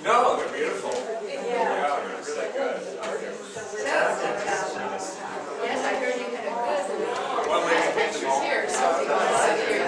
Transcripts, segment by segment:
No, they're beautiful. Yeah, they're really good. Yes, I heard you had a good Well, they paint them all. here, so if you want to sit here,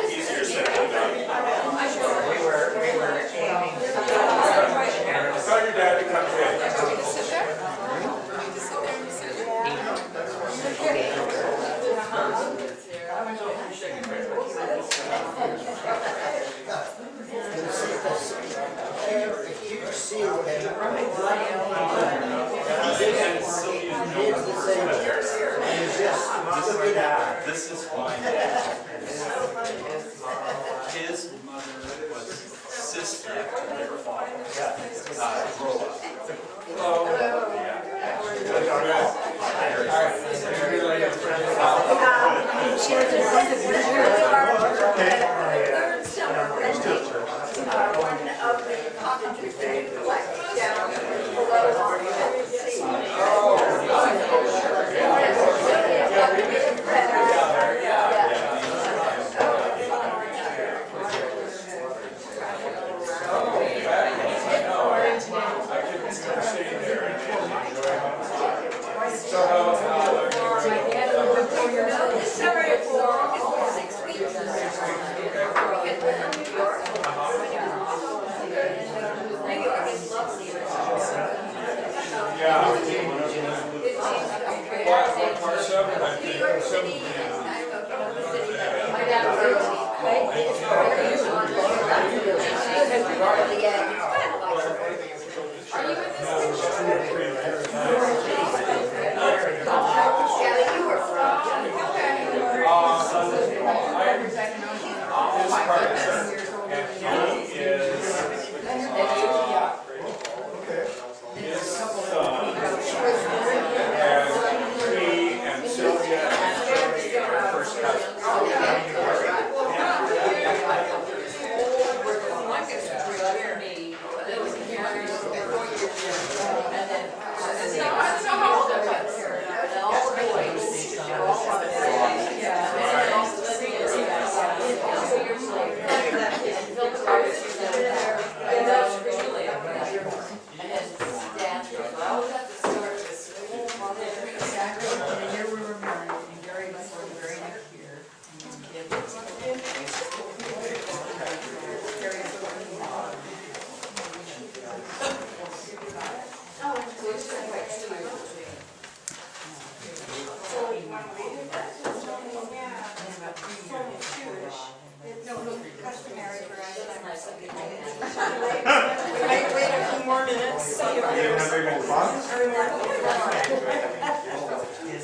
Easier said than done. Tell your dad to come in. sit there. Just sit there and sit. This is why his mother was sister to their father. Grow up. Hello.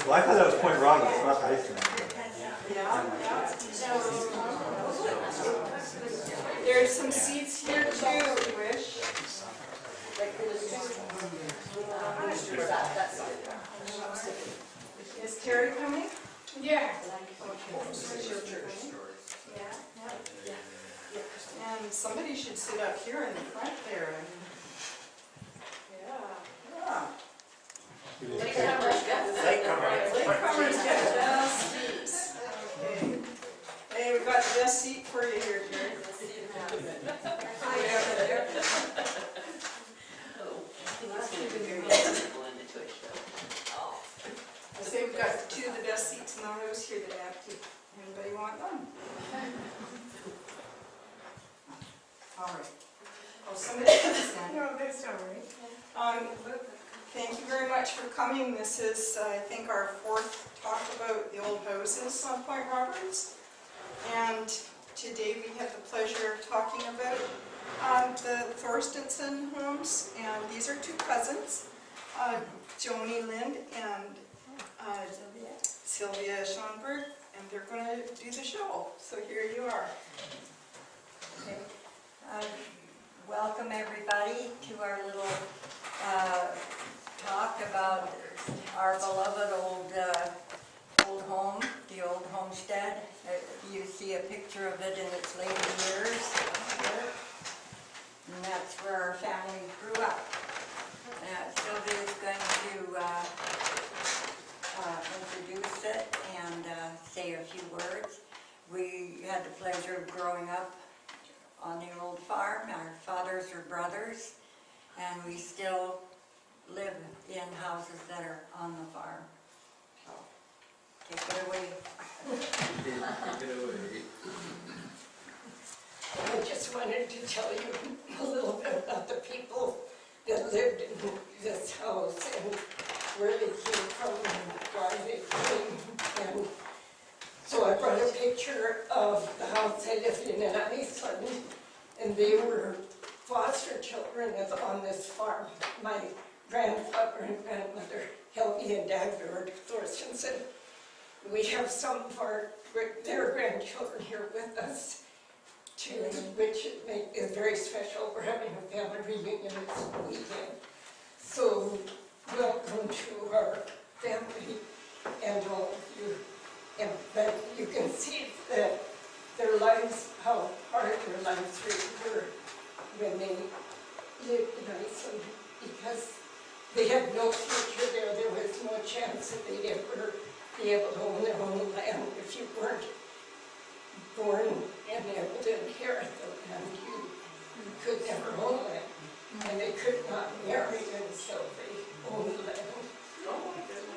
Well, I thought that was Point Rocky, it's not ice cream. There's some seats here too, if you wish. Is Terry coming? Yeah. And somebody should sit up here in the front there. Yeah. Latecomers get best seats. Okay. best seat for you here, Jerry. I say we've got two of the best seats in the house here that have to. Anybody want one? All right. Oh, somebody can stand. No, that's all right. Thank you very much for coming. This is, I think, our fourth talk about the old houses on Point Roberts. And today we have the pleasure of talking about the Thorstenson homes. And these are two cousins, Joni Lind and Sylvia Schoenberg. And they're going to do the show. So here you are. Okay. Welcome everybody to our little talk about our beloved old home, the old homestead. You see a picture of it in its later years here. And that's where our family grew up. Sylvia is going to introduce it and say a few words. We had the pleasure of growing up on the old farm. Our fathers were brothers, and we still live in houses that are on the farm. So, take it away. Take it away. I just wanted to tell you a little bit about the people that lived in this house and where they came from and why they came. And so I brought a picture of the house I lived in Iceland, and they were foster children on this farm. My grandfather and grandmother, Helgi and Dagmar Thorstenson. We have some of their grandchildren here with us too, which is very special. We're having a family reunion this weekend. So welcome to our family and all of you. But you can see that their lives, how hard their lives really were when they lived in Iceland, because they had no future there. There was no chance that they'd ever be able to own their own land. If you weren't born and able to inherit the land, you could never own land. And they could not marry until they owned land.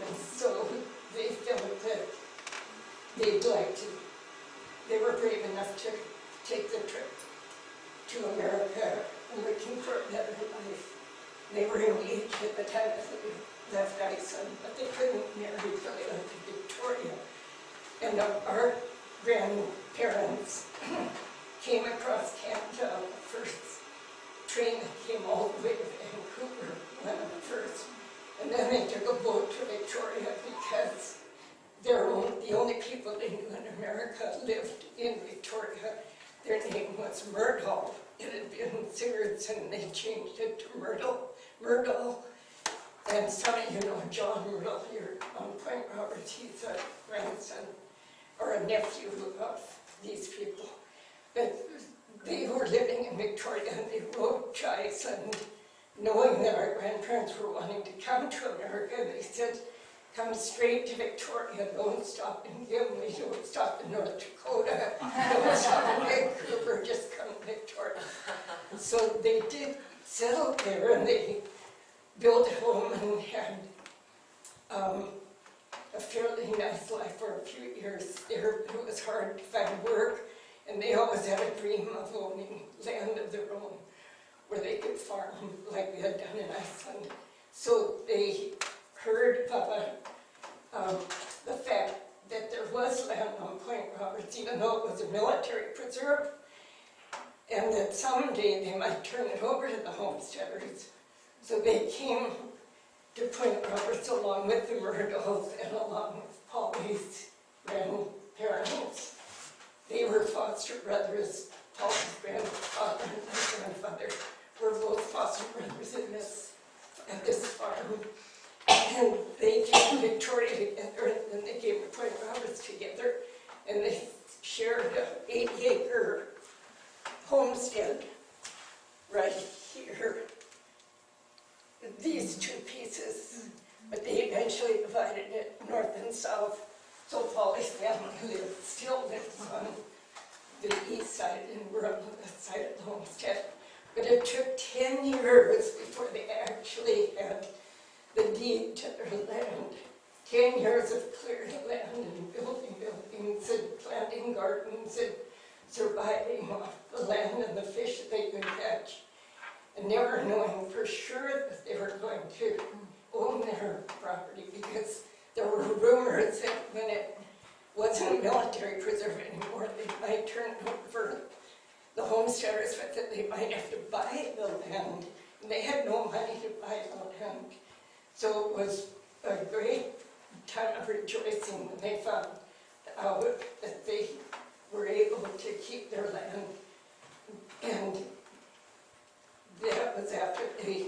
And so they felt that they'd like to, they were brave enough to take the trip to America looking for a better life. They were engaged at the time that they left Iceland, but they couldn't marry until they went to Victoria. And our grandparents came across Canada on the first train that came all the way to Vancouver, one of the first. And then they took a boat to Victoria because the only people they knew in America lived in Victoria. Their name was Myrtle. It had been Sigurdsson, and they changed it to Myrtle. And some of you know John Myrtle here on Point Roberts. He's a grandson or a nephew of these people. But they were living in Victoria, and they wrote to Iceland, knowing that our grandparents were wanting to come to America. They said, come straight to Victoria, don't stop in Gimli, don't stop in North Dakota, don't stop in Vancouver, just come to Victoria. So they did settle there, and they built a home and had a fairly nice life for a few years there. It was hard to find work, and they always had a dream of owning land of their own where they could farm like we had done in Iceland. So they heard of the fact that there was land on Point Roberts, even though it was a military preserve, and that someday they might turn it over to the homesteaders. So they came to Point Roberts along with the Myrtles and along with Polly's grandparents. They were foster brothers. Polly's grandfather and my grandfather were both foster brothers at this farm. And they came to Victoria together, and then they came to Point Roberts together, and they shared an 80-acre homestead right here. These two pieces, but they eventually divided it north and south. So Polly's family still lives on side of the homestead. But it took 10 years before they actually had the deed to their land. 10 years of clearing land and building buildings and planting gardens and surviving off the land and the fish that they could catch. And never knowing for sure that they were going to own their property, because there were rumors that when it wasn't a military preserve anymore, they might turn it over the homesteaders, but that they might have to buy the land. And they had no money to buy the land. So it was a great time of rejoicing when they found out that they were able to keep their land. And that was after they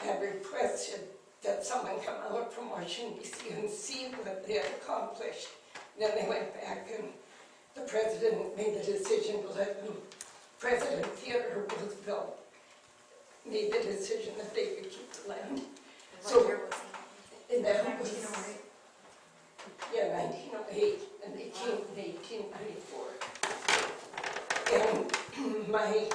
had requested that someone come out from Washington, D.C. and see what they had accomplished. Then they went back and the president made the decision to let them, President Theodore Roosevelt made the decision that they could keep the land. What year was that? And that was, yeah, 1908, and they came in 1894. And my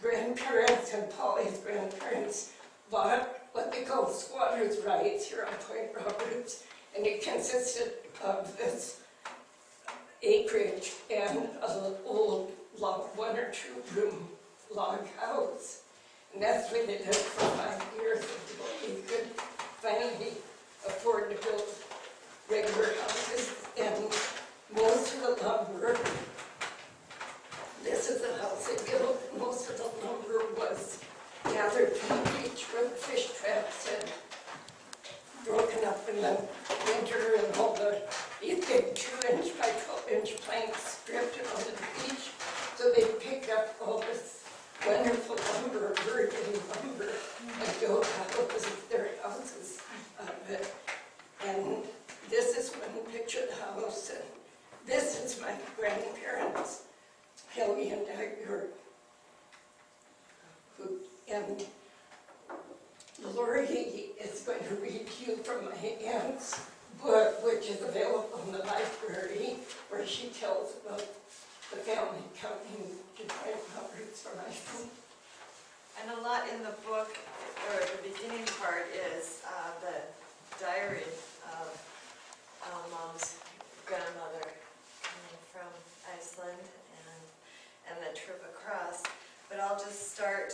grandparents and Polly's grandparents bought what they call squatters' rights here on Point Roberts, and it consisted of this acreage and an old log, 1 or 2 room log house. And that's where they lived for 5 years until we could finally afford to build regular houses. And most of the lumber, this is the house they built, most of the lumber was gathered from the beach where the fish traps had broken up in the winter, and all these big 2-inch by 12-inch planks stripped it onto the beach. So they picked up all this wonderful lumber, virgin lumber, and built their houses out of it. And this is one picture of the house, and this is my grandparents, Helgi and Dagger, and Lori is going to read to you from my aunt's book, which is available in the library, where she tells about the family coming to Point Roberts for my son. And a lot in the book, or the beginning part, is the diary of Mom's grandmother coming from Iceland and the trip across. But I'll just start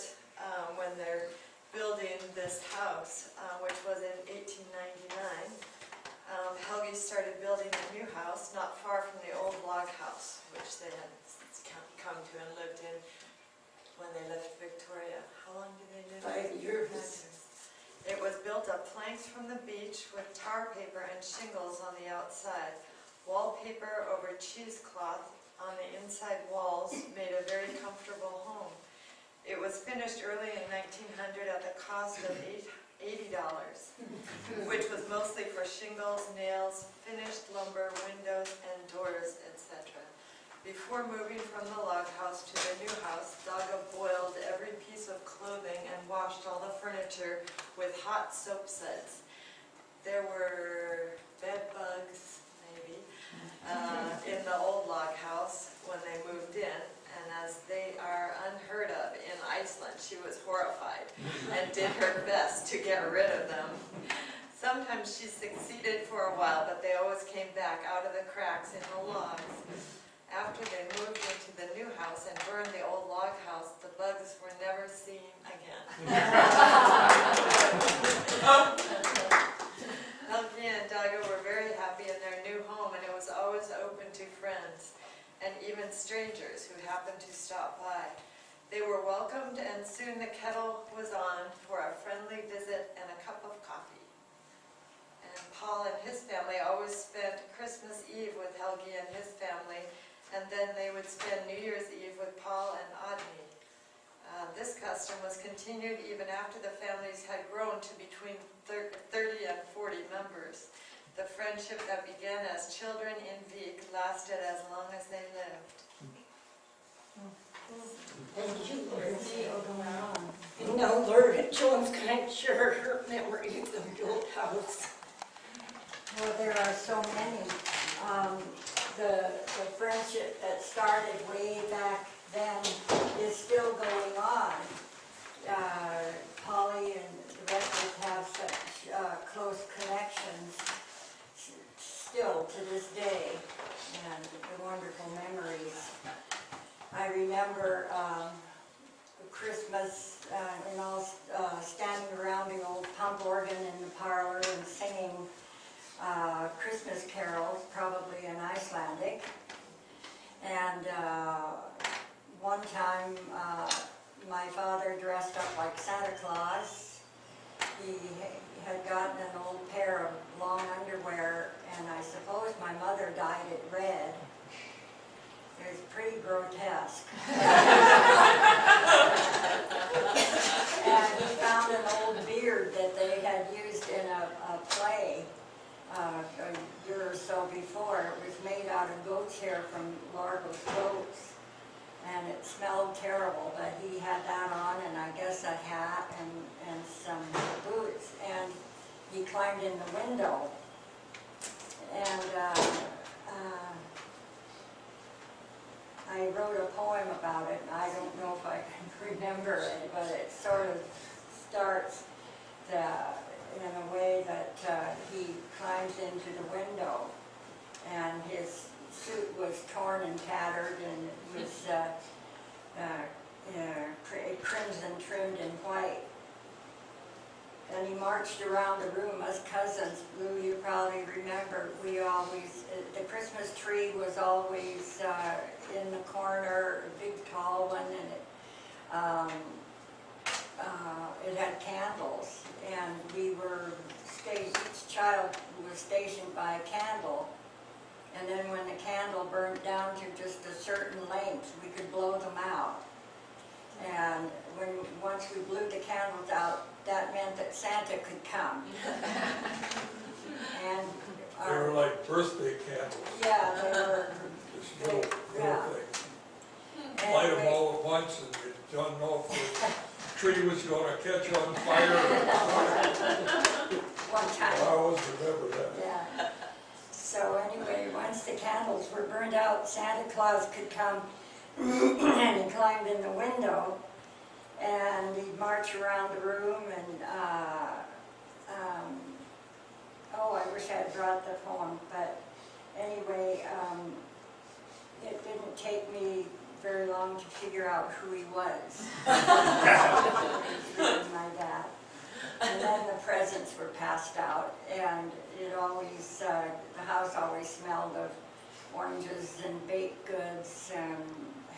when they're building this house, which was in 1899. Helgi started building a new house not far from the old log house, which they had come to and lived in when they left Victoria. How long did they live? 5 years. It was built of planks from the beach with tar paper and shingles on the outside. Wallpaper over cheesecloth on the inside walls made a very comfortable home. It was finished early in 1900 at the cost of $80, which was mostly for shingles, nails, finished lumber, windows, and doors, etc. Before moving from the log house to the new house, Daga boiled every piece of clothing and washed all the furniture with hot soap suds. There were bed bugs, maybe, in the old log house when they moved in, and as they are unheard of in Iceland, she was horrified and did her best to get rid of them. Sometimes she succeeded for a while, but they always came back out of the cracks in the logs. After they moved into the new house and burned the old log house, the bugs were never seen again. Helgi and Daga were very happy in their new home, and it was always open to friends and even strangers who happened to stop by. They were welcomed, and soon the kettle was on for a friendly visit and a cup of coffee. And Paul and his family always spent Christmas Eve with Helgi and his family, and then they would spend New Year's Eve with Paul and Odni. This custom was continued even after the families had grown to between 30 and 40 members. The friendship that began as children in Vik lasted as long as they lived. Thank you, Lord. And now, Lord, Joan's going to share her memories of the old house. Well, there are so many. the friendship that started way back then is still going on. Polly and the rest of us have such close connections still to this day, and the wonderful memories. I remember Christmas and all standing around the old pump organ in the parlor and singing Christmas carols, probably in Icelandic. And one time my father dressed up like Santa Claus. He had gotten an old pair of long underwear, and I suppose my mother dyed it red. It was pretty grotesque. And he found an old beard that they had used in a play a year or so before. It was made out of goat's hair from Largo's goats, and it smelled terrible, but he had that on, and I guess a hat and some boots, and he climbed in the window. And I wrote a poem about it, and I don't know if I can remember it, but it sort of starts in a way that he climbs into the window, and his suit was torn and tattered, and it was crimson trimmed in white. And he marched around the room. Us cousins, Lou, you probably remember, we always, the Christmas tree was always in the corner, a big tall one, and it had candles. And we were, each child was stationed by a candle. And then when the candle burned down to just a certain length, we could blow them out. And once we blew the candles out, that meant that Santa could come. And They were like birthday candles. yeah, they were. This little thing. Light them all at once, and you don't know if the tree was going to catch on fire. One time. I always remember that. Yeah. So anyway, once the candles were burned out, Santa Claus could come, and he climbed in the window, and he'd march around the room, and oh, I wish I had brought the poem, but anyway, it didn't take me very long to figure out who he was. It was written like that. And then the presents were passed out, and it always, the house always smelled of oranges and baked goods and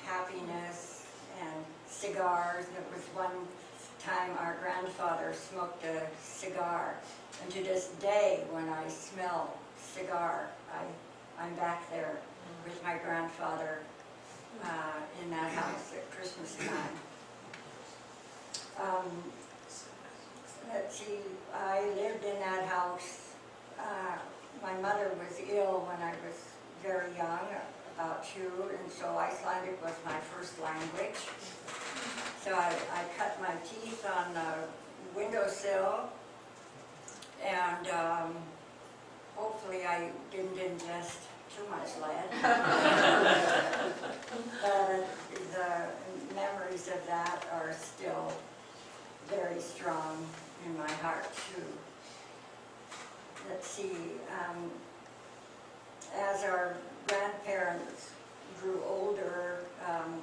happiness and cigars. And it was one time our grandfather smoked a cigar, and to this day, when I smell cigar, I'm back there with my grandfather in that house at Christmas time. Let's see, I lived in that house. My mother was ill when I was very young, about 2, and so Icelandic was my first language. So I cut my teeth on the windowsill, and hopefully I didn't ingest too much lead. The memories of that are still very strong in my heart too. Let's see, as our grandparents grew older, I'm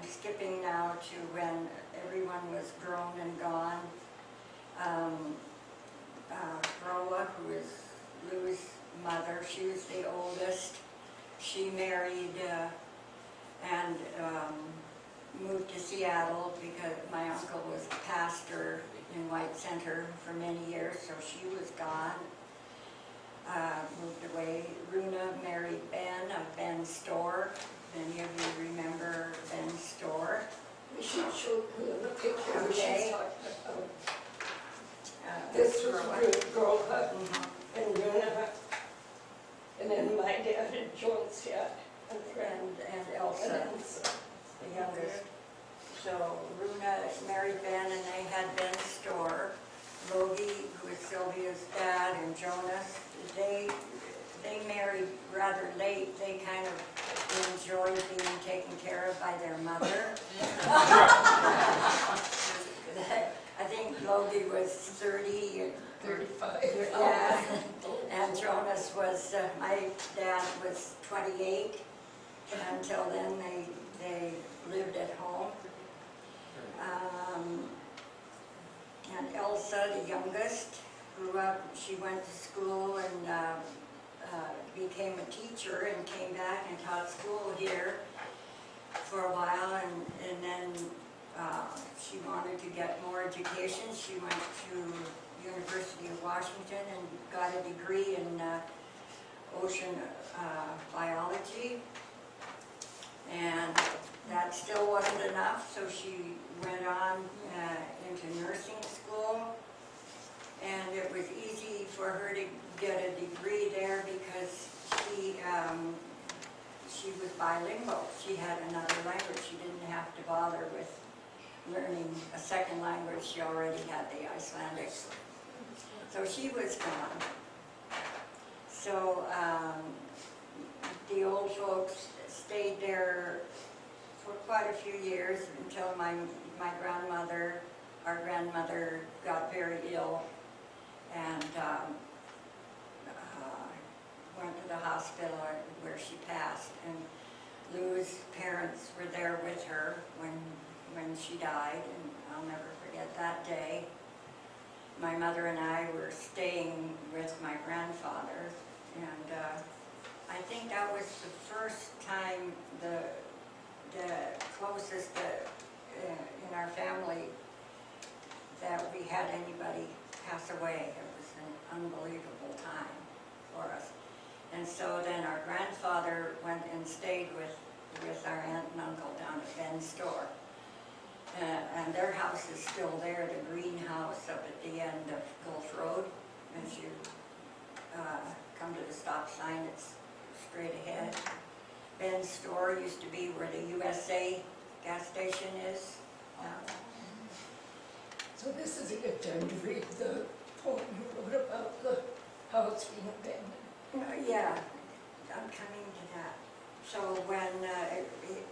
skipping now to when everyone was grown and gone. Groa, who is Lou's mother, she was the oldest. She married and moved to Seattle because my uncle was a pastor in White Center for many years, so she was gone, moved away. Runa married Ben of Ben's Store. Many of you remember Ben's Store. We should show the picture Okay. she's talking about. This was Grova and Runa, and then my dad and Jones, yeah, and Elsa, the youngest. So Runa married Ben, and they had Ben's Store. Logie, who is Sylvia's dad, and Jonas, they married rather late. They kind of enjoyed being taken care of by their mother. I think Logie was 30 and 35. yeah, and Jonas was, my dad was 28. Until then, they lived at home. And Elsa, the youngest, grew up. She went to school and became a teacher and came back and taught school here for a while. And then she wanted to get more education. She went to University of Washington and got a degree in ocean biology. And that still wasn't enough, so she went on into nursing school. And it was easy for her to get a degree there because she was bilingual. She had another language. She didn't have to bother with learning a second language. She already had the Icelandic. So she was gone. So the old folks stayed there for quite a few years until my grandmother, our grandmother, got very ill and went to the hospital where she passed. And Lou's parents were there with her when she died, and I'll never forget that day. My mother and I were staying with my grandfather, and I think that was the first time the closest in our family that we had anybody pass away. It was an unbelievable time for us. And so then our grandfather went and stayed with our aunt and uncle down at Ben's store. And their house is still there, the greenhouse up at the end of Gulf Road. As you come to the stop sign, it's straight ahead. Ben's store used to be where the USA gas station is. So this is a good time to read the poem you wrote about the house being abandoned. Yeah, I'm coming to that. So when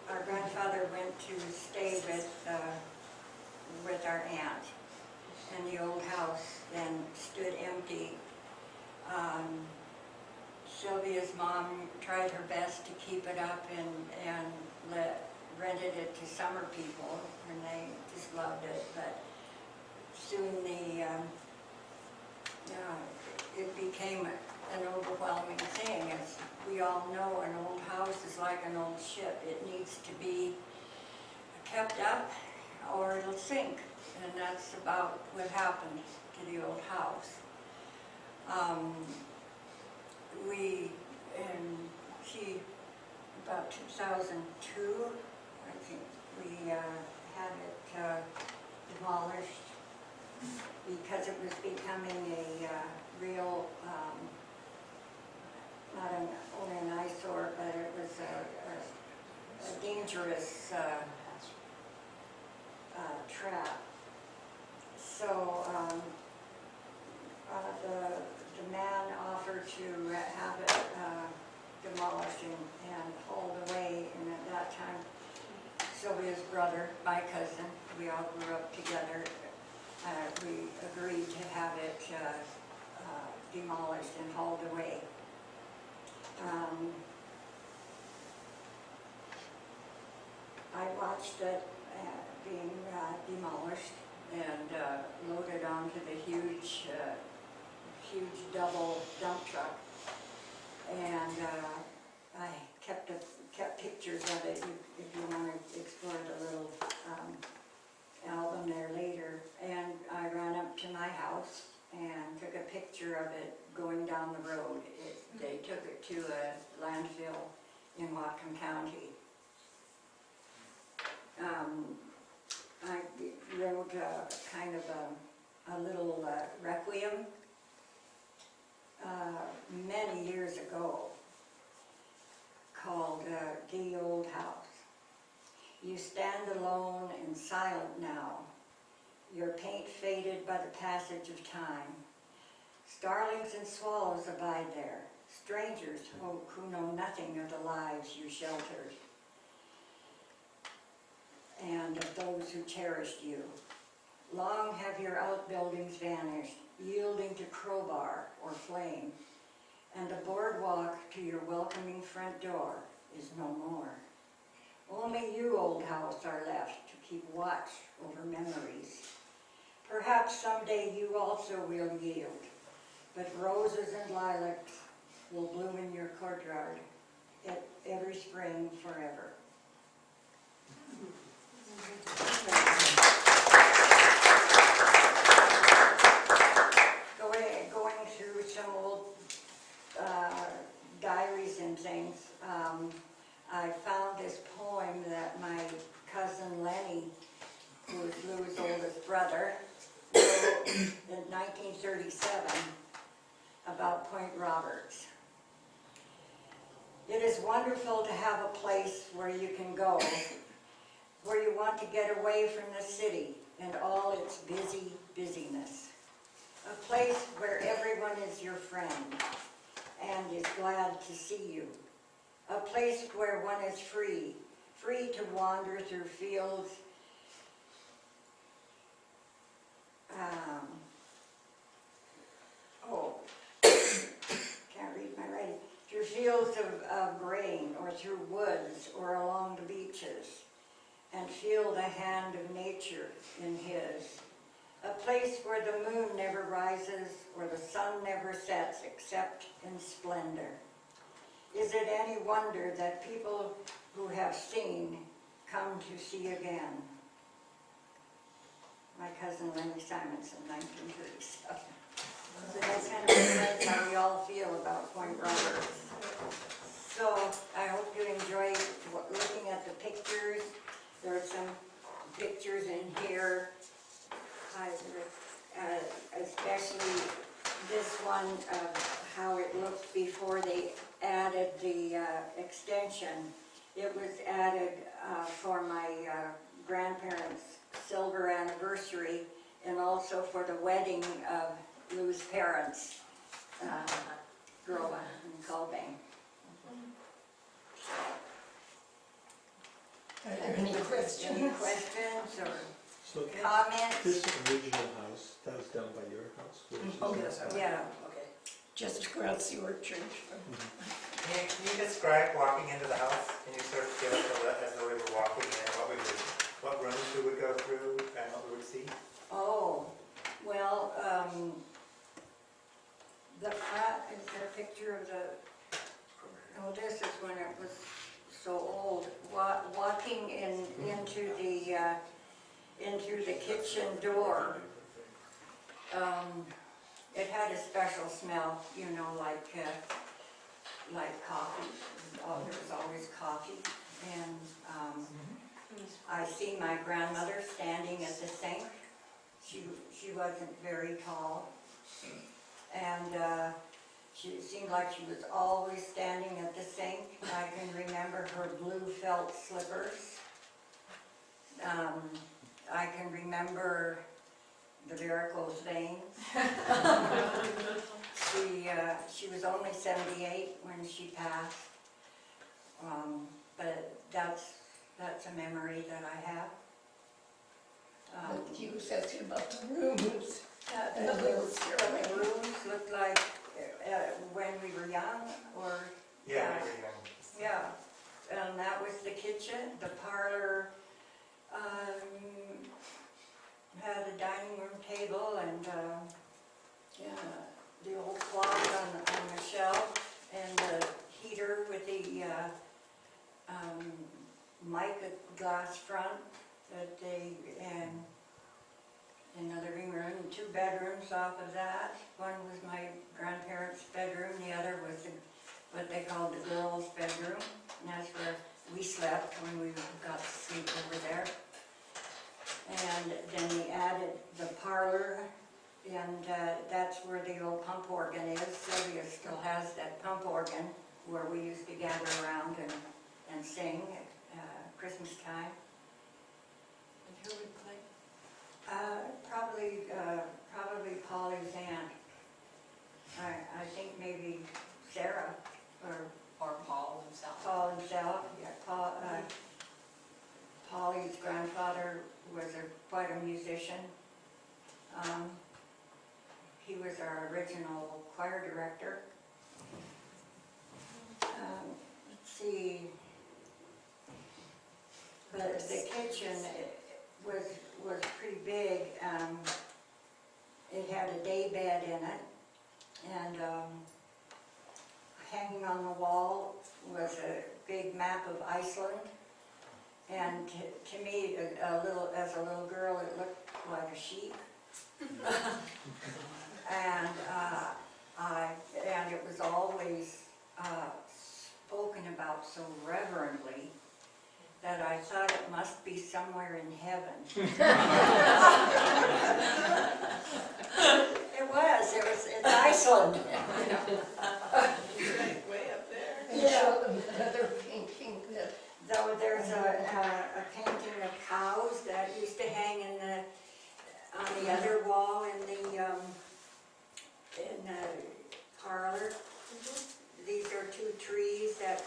our grandfather went to stay with our aunt, and the old house then stood empty, Sylvia's mom tried her best to keep it up and rented it to summer people, and they just loved it. But soon it became an overwhelming thing. As we all know, an old house is like an old ship. It needs to be kept up or it'll sink. And that's about what happened to the old house. About 2002, I think, we had it demolished because it was becoming a real, not only an eyesore, but it was a dangerous trap. So the man offered to have it demolished and hauled away, and at that time Sylvia's brother, my cousin, we all grew up together, we agreed to have it demolished and hauled away. I watched it being demolished and loaded onto the huge double dump truck, and I kept pictures of it. If you want to explore the little album there later. And I ran up to my house and took a picture of it going down the road. They took it to a landfill in Whatcom County. I wrote kind of a little requiem many years ago called The Old House. You stand alone and silent now your paint faded by the passage of time. Starlings and swallows abide there, strangers who know nothing of the lives you sheltered, and of those who cherished you. Long have your outbuildings vanished, yielding to crowbar or flame, and the boardwalk to your welcoming front door is no more. Only you, old house, are left to keep watch over memories. Perhaps someday you also will yield, but roses and lilacs will bloom in your courtyard every spring forever. Going through some old diaries and things, I found this poem that my cousin Lenny, who was Lou's oldest brother, wrote in 1937 about Point Roberts. It is wonderful to have a place where you can go, where you want to get away from the city and all its busyness. A place where everyone is your friend and is glad to see you. A place where one is free to wander through fields, can't read my writing, through fields of grain or through woods or along the beaches, and feel the hand of nature in his. A place where the moon never rises or the sun never sets except in splendor. Is it any wonder that people who have seen come to see again? My cousin Lenny Simonson, 1937. So that's kind of reflects how we all feel about Point Roberts. So I hope you enjoy looking at the pictures. There are some pictures in here, especially this one of how it looked before they added the extension. It was added for my grandparents' silver anniversary and also for the wedding of Lou's parents, Groa and Colbane. Are there any questions? Any questions or So comments? this original house, that was down by your house? Oh, yes. Yeah. Okay. Just across the orchard. Can you describe walking into the house? Can you sort of give us as though we were walking in, what rooms we would go through and what we would see? Oh, well, the front is a picture of the, oh, this is when it was so old. Walking into the kitchen door, it had a special smell, you know, like coffee. Oh, there was always coffee, and I see my grandmother standing at the sink. She wasn't very tall, and she seemed like she was always standing at the sink. I can remember her blue felt slippers. I can remember the varicose veins. She was only 78 when she passed, but that's a memory that I have. But you was asking about the rooms. The rooms looked like when we were young, or Yeah. yeah, and that was the kitchen. The parlor had a dining room table and the old clock on the shelf, and the heater with the mica glass front that they, and another living room, 2 bedrooms off of that. One was my grandparents' bedroom, the other was what they called the girls' bedroom, and that's where we slept when we got to sleep over there. And then we added the parlor, and that's where the old pump organ is. Sylvia still has that pump organ where we used to gather around and sing at Christmas time. And who would play? Probably Polly's aunt. I think maybe Sarah, Or Paul himself. Paul himself, yeah, Polly's grandfather was quite a musician. He was our original choir director. Let's see, the kitchen was pretty big. It had a day bed in it, and hanging on the wall was a big map of Iceland. And to me, as a little girl, it looked like a sheep. and it was always spoken about so reverently that I thought it must be somewhere in heaven. It's Iceland. Way up there. Yeah, another painting that. Though there's a painting of cows that used to hang on the other wall in the parlor. These are two trees that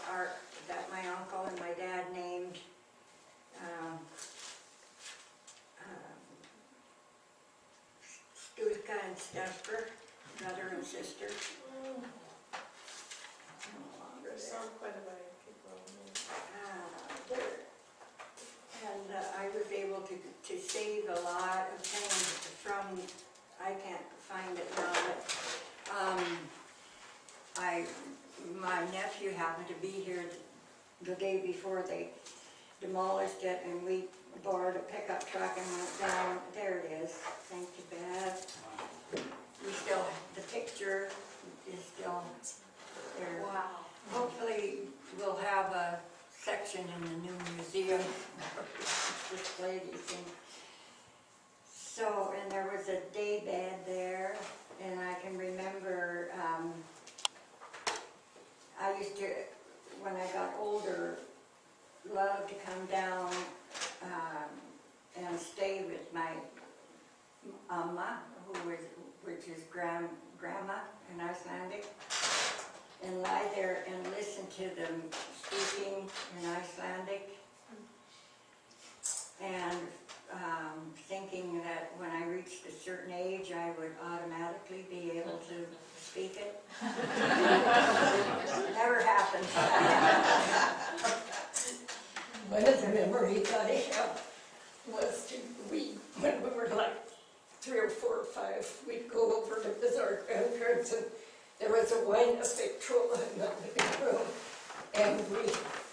my uncle and my dad named Stuka and Stesper, brother and sister. Quite a way. Keep going. And I was able to save a lot of things from, I can't find it now, but my nephew happened to be here the day before they demolished it, and we borrowed a pickup truck and went down. There it is. Thank you, Beth. The picture is still there. Wow. Hopefully, we'll have a section in the new museum display these things. So, and there was a day bed there, and I can remember, I used to, when I got older, love to come down and stay with my amma, which is grandma in Icelandic, and lie there and listen to them speaking in Icelandic, and thinking that when I reached a certain age I would automatically be able to speak it. Never happened. One of the memories I have was when we were like 3 or 4 or 5, we'd go over to visit our grandparents, and there was a wine estate troll in the living room, and we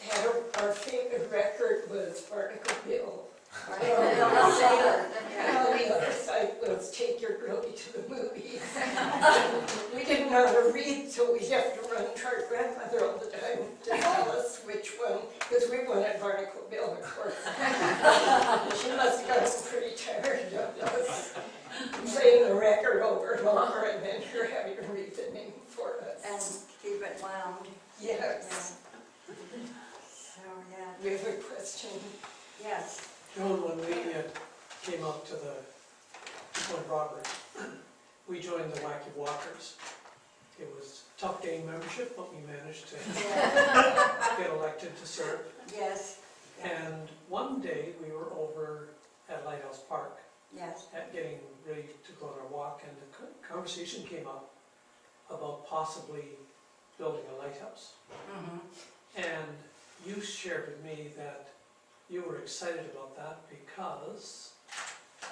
had our favorite record was Barnacle Bill. And the other side was Take Your Girlie to the Movies. We didn't know how to read, so we have to run to our grandmother all the time to tell us which one, because we wanted Barnacle Bill, of course. She must have gotten pretty tired of us playing the record over and over, and then her having to read the name for us. And keep it wound. Yes. Yeah. So, yeah. We have a question. Yes. Joan, when we came up to the Point Robert, we joined the Wacky Walkers. It was tough getting membership, but we managed to get elected to serve. Yes. And one day we were over at Lighthouse Park, Yes. getting ready to go on our walk, and the conversation came up about possibly building a lighthouse. Mm-hmm. And you shared with me that you were excited about that because, I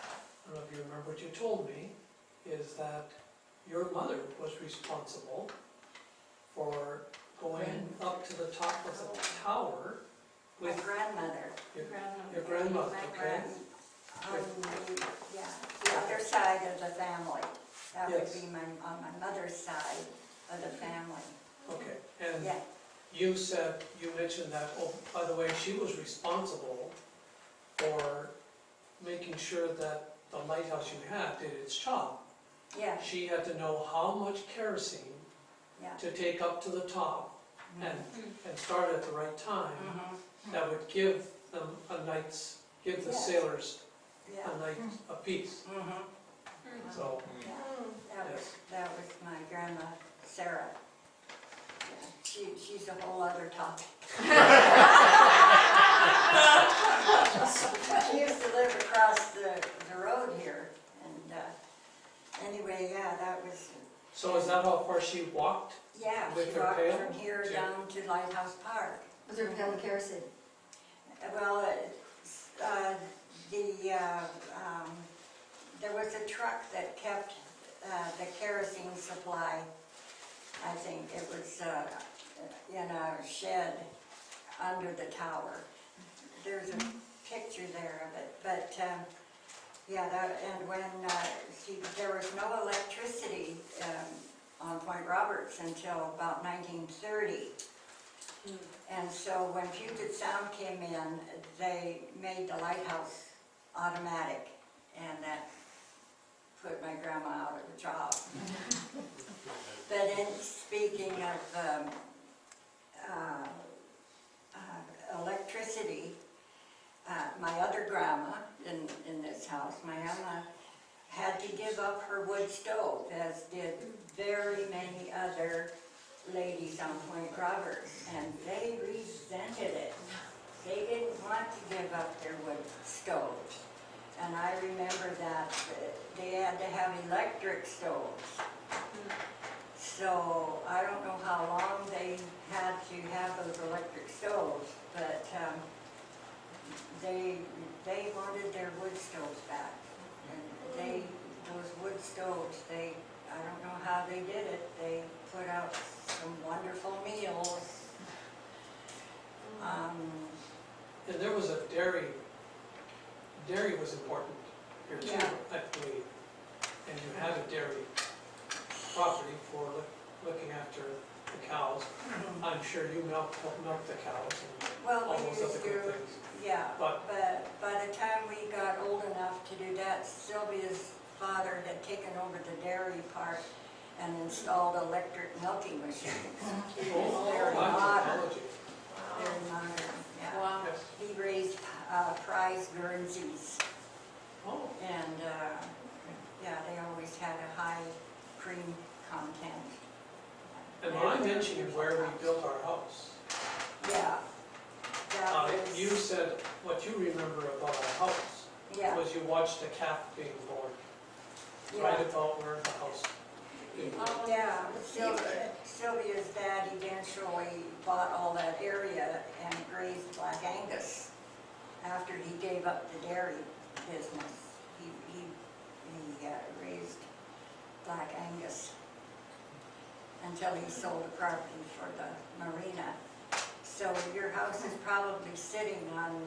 don't know if you remember what you told me, is that your mother was responsible for going up to the top of the tower with My grandmother. your grandmother, My okay? Yeah, the other side of the family. That would Yes. be on my mother's side of the family. Okay, and Yeah. you mentioned that, oh, by the way, she was responsible for making sure that the lighthouse you had did its job. Yeah. She had to know how much kerosene Yeah. to take up to the top and start at the right time. Mm-hmm. That would give them give the Yes. sailors Yeah. a night apiece, Mhm. so, That was my grandma, Sarah. Yeah, she's a whole other topic. She used to live across the road here, and anyway, yeah, that was, so is that how far she walked? yeah, With she her walked pail? from here She- down to Lighthouse Park. Was there a pail of kerosene? Well, there was a truck that kept the kerosene supply. I think it was in a shed under the tower. There's a picture there of it, but yeah, and when there was no electricity on Point Roberts until about 1930. And so when Puget Sound came in, they made the lighthouse automatic, and that put my grandma out of a job. But in speaking of electricity, my other grandma in this house, my Emma, had to give up her wood stove, as did very many other ladies on Point Roberts, and they resented it. They didn't want to give up their wood stoves. And I remember that they had to have electric stoves. So I don't know how long they had to have those electric stoves, but they wanted their wood stoves back. And those wood stoves, I don't know how they did it. They put out some wonderful meals. And there was a dairy was important here too, Yeah. I believe. And you had a dairy property for looking after the cows. I'm sure you helped milk the cows and Well, all we those other used good to, things. yeah, But- but by the time we got old enough to do that, Sylvia's father had taken over the dairy part and installed electric milking machines. He was very Lots of modern, technology. very modern, yeah. Wow. Yes. He raised prize Guernseys, Oh, and yeah, they always had a high cream content. and when I mentioned where we built our house, Yeah, that was, you said what you remember about our house yeah, was you watched a calf being born, yeah. right about where the house. Yeah, Sylvia's dad eventually bought all that area and raised Black Angus after he gave up the dairy business. He raised Black Angus until he sold the property for the marina. So your house is probably sitting on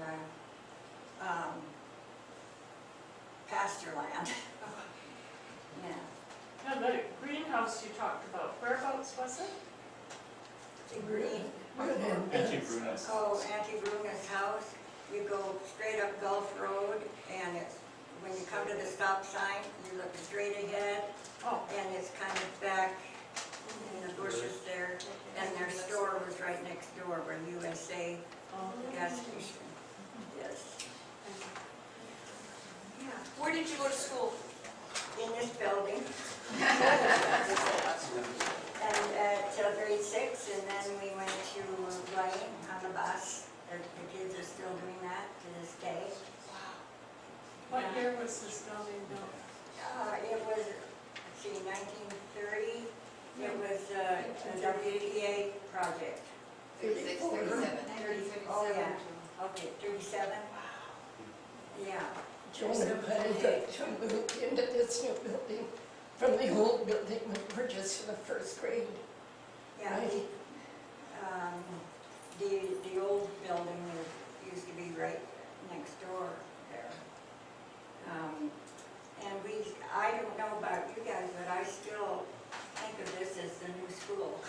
pasture land. Yeah. Now, the greenhouse you talked about, whereabouts was it? The green. Auntie Bruno's. Oh, Auntie Bruna's house, you go straight up Gulf Road, and it's, when you come to the stop sign, you look straight ahead, Oh, and it's kind of back in the bushes there, and their store was right next door, where USA gas station is. Yeah, where did you go to school? in this building. And till grade 6, and then we went to Blaine on the bus. The kids are still doing that to this day. What year was this building built? It was, let's see, 1930. It was a WTA project. 36, 37. Oh, yeah. Okay, 37? Yeah. Joan and I got to move into this new building from the old building when we were just in the first grade. Yeah. Right. The old building used to be right next door there. And I don't know about you guys, but I still think of this as the new school.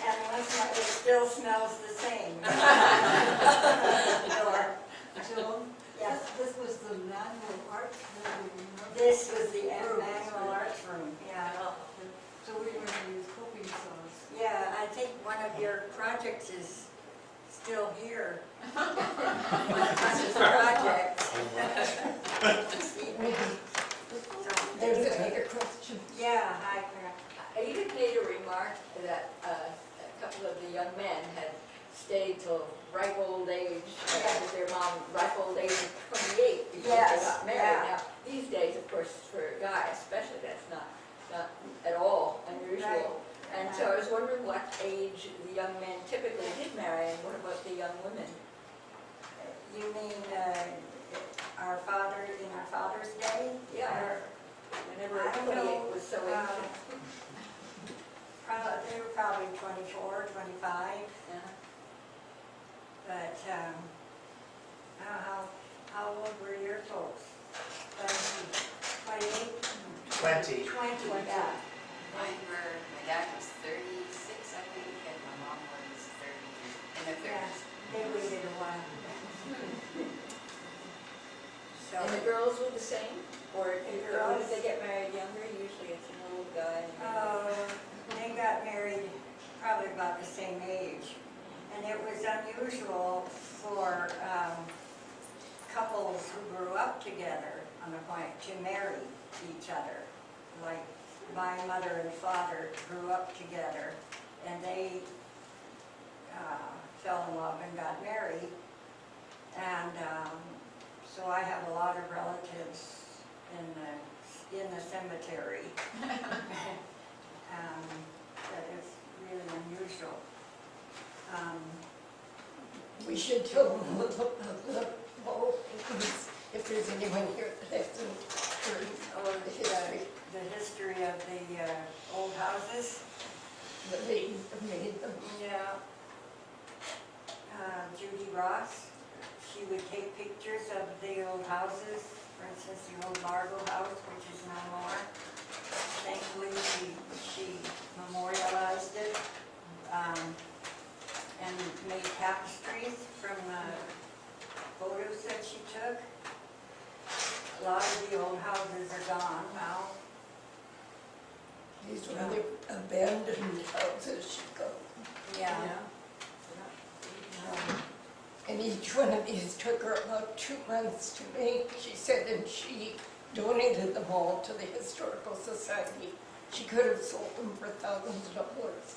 And it still smells the same. Joan, Yes, this was the manual arts building, remember? this was the manual arts room, yeah. So we were going to use cooking sauce. Yeah, I think one of your projects is still here. This is a project. There's another question. Yeah, hi, Karen. Edith made a remark that a couple of the young men had stayed till ripe old age, with their mom, ripe old age of 28 before they Yes, got married. yeah. Now, these days, of course, for a guy especially, that's not at all unusual. Right. And so I was wondering what age the young men typically did marry, and what about the young women? You mean our father's day? Yeah, Or- whenever I don't 28 know, was so uh, ancient. They were probably 24, 25, Yeah. but how old were your folks? 28? 20. 20, yeah. My dad was 36, I think, and my mom was 30, in their 30s. They waited a while. So, And the girls were the same? Or did girls- they get married younger? Usually it's an old guy. they got married probably about the same age. And it was unusual for couples who grew up together on the point to marry each other. Like my mother and father grew up together, and they fell in love and got married. And so I have a lot of relatives in the cemetery. That is really unusual. We should tell them if there's anyone here that hasn't heard the history. The history of the old houses. The ladies that made them. Yeah. Judy Ross, she would take pictures of the old houses, for instance, the old Largo house, which is no more. Thankfully, she memorialized it and made tapestries from photos that she took. A lot of the old houses are gone now. These were the abandoned houses she got. Yeah. And each one of these took her about 2 months to make, she said, and she donated them all to the Historical Society. She could have sold them for thousands of dollars.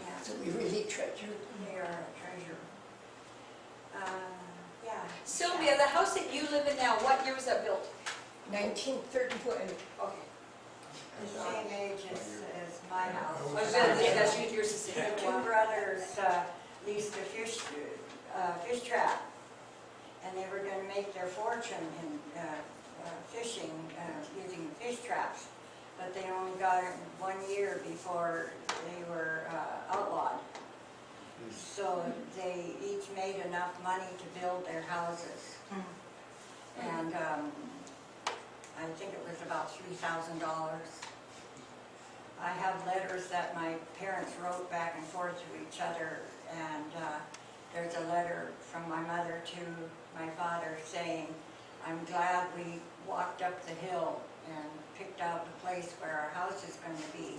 Yeah. So we really treasured them. They are a treasure. Yeah. Sylvia, the house that you live in now, what year was that built? 1931. Okay. The same age as my house. That's yours is the The same. two brothers leased a fish trap, and they were going to make their fortune in fishing using fish traps, but they only got it 1 year before they were outlawed. So they each made enough money to build their houses. And I think it was about $3,000. I have letters that my parents wrote back and forth to each other, and there's a letter from my mother to my father saying, I'm glad we walked up the hill and picked out the place where our house is going to be.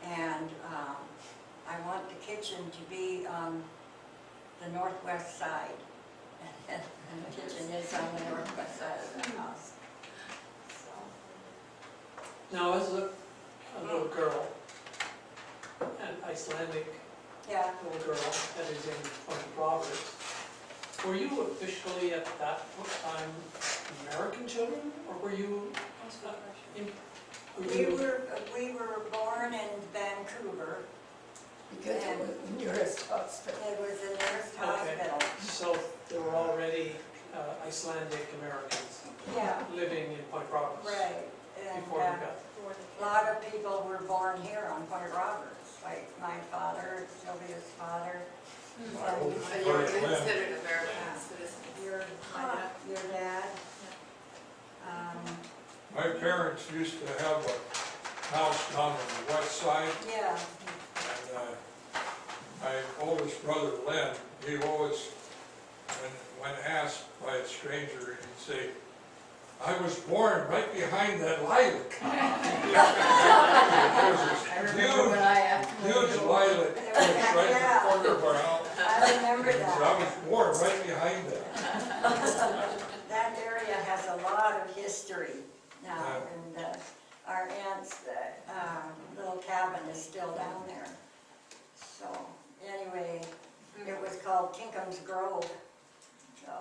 And I want the kitchen to be on the northwest side. And the kitchen is on the northwest side of the house. Now, as a little girl, an Icelandic Yeah. little girl that is in Point Roberts, were you officially at that time American children, or were you? We were born in Vancouver. Because it was the nearest hospital. It was the nearest Okay. hospital. So there were already Icelandic Americans Yeah, living in Point Roberts right. And before you got. a lot of people were born here on Point Roberts, like my father, Sylvia's father. So you were considered American citizens. Your dad. My parents used to have a house down on the west side, Yeah, and my oldest brother, Len, he always, when asked by a stranger, he'd say, I was born right behind that lilac. I remember when I asked. Huge huge violet bush right in the corner of our house. I remember that. I was born right behind it. That area has a lot of history now, Yeah. and our aunt's little cabin is still down there. So, anyway, it was called Tinkum's Grove. So,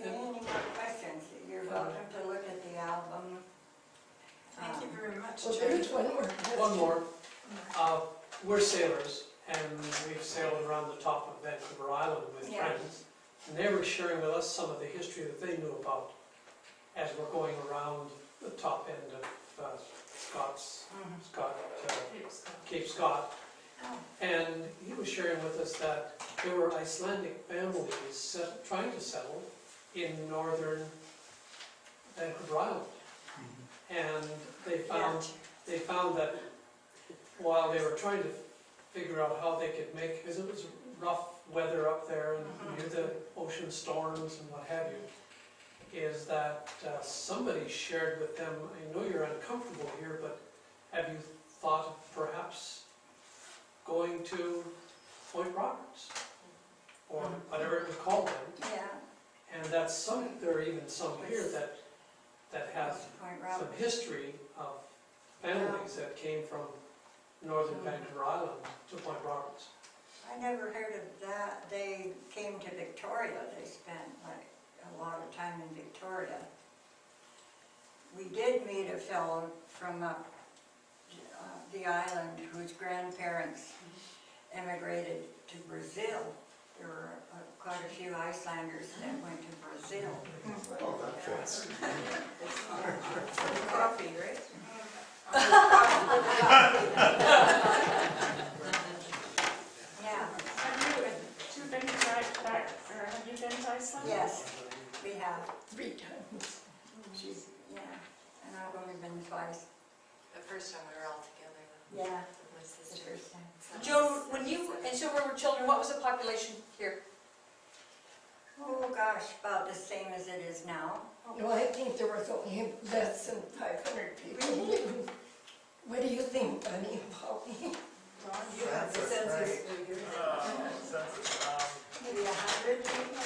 any more questions? You're welcome to look at the album. Thank you very much, Well, Jerry. there's one more. One more. We're sailors, and we've sailed around the top of Vancouver Island with Yeah. friends. And they were sharing with us some of the history that they knew about as we're going around the top end of Cape Scott. Oh. And he was sharing with us that there were Icelandic families trying to settle in northern Vancouver Island. And they found that while they were trying to figure out how they could make, because it was rough weather up there and near the ocean storms and what have you, is that somebody shared with them, I know you're uncomfortable here, but have you thought of perhaps going to Point Roberts? Or whatever it was called then. Yeah. And that's there are even some here that have Point some Roberts. history of families that came from northern Vancouver Island to Point Roberts. I never heard of that. They came to Victoria. They spent like a lot of time in Victoria. We did meet a fellow from up the island whose grandparents emigrated to Brazil. There were quite a few Icelanders that went to Brazil. Oh, that fits. Coffee, right? Yeah. Have you been to Iceland? Yes, we have. 3 times. Yeah, and I've only been twice. The first time we were all together, Yeah, with my the sister. first time. Joan, when you and Silver were children, what was the population here? Oh gosh, about the same as it is now. No, I think there was only less than 500 people. What do you think, Bunny and Polly? You have the census. Census, Maybe 100 people?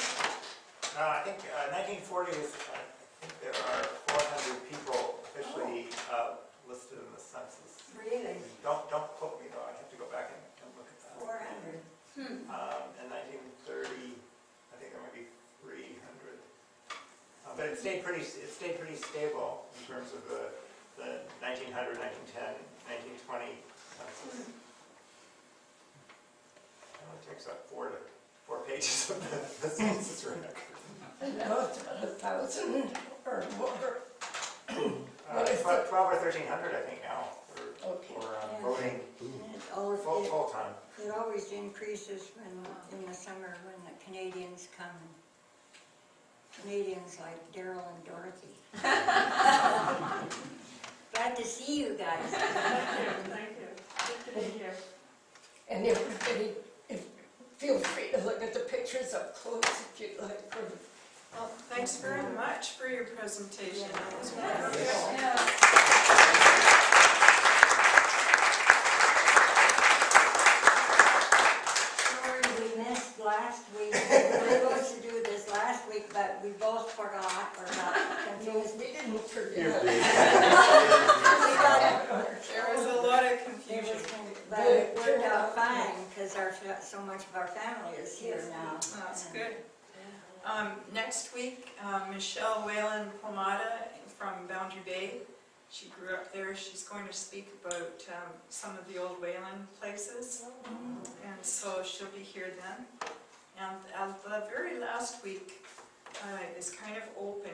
I think 1940 is, I think there are 400 people officially listed in the census. Really? Don't quote me though, I have to go back and look at that. 400. In 1930, I think there might be 300. But it stayed pretty stable in terms of the 1900, 1910, 1920 census. It only takes up 4 pages of the census record. And now it's about 1,000 or more. What is 12 or 1,300, I think now, for Yeah. voting full time. It always increases in the summer when the Canadians come. Canadians like Daryl and Dorothy. Glad to see you guys. Thank you. Good to be here. And everybody, feel free to look at the pictures up close if you'd like. Well, thanks very much for your presentation. That was wonderful. Sorry we missed last week. We were supposed to do this last week, but we both forgot or got confused. We didn't forget. We got There was a lot of confusion. But it worked out fine because so much of our family is here now. That's good. Next week, Michelle Whalen Pomada from Boundary Bay. She grew up there. She's going to speak about some of the old Whalen places. And so she'll be here then. And the very last week is kind of open.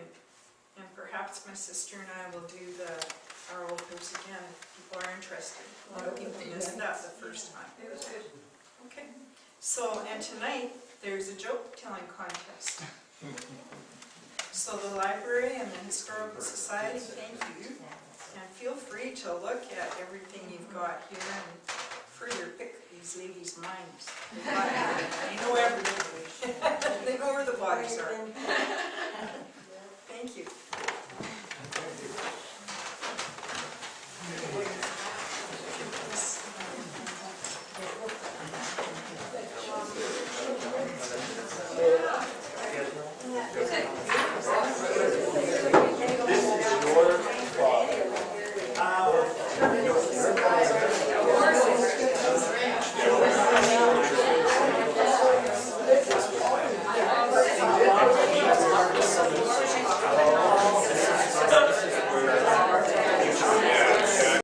And perhaps my sister and I will do our old house again if people are interested. A lot of people missed that the first time. It was good. Okay. So, and tonight, there's a joke telling contest. So the library and the Historical Society, thank you. And feel free to look at everything you've got here and further pick these ladies' minds. They know everything. They know where the bodies are. Thank you. turn it over.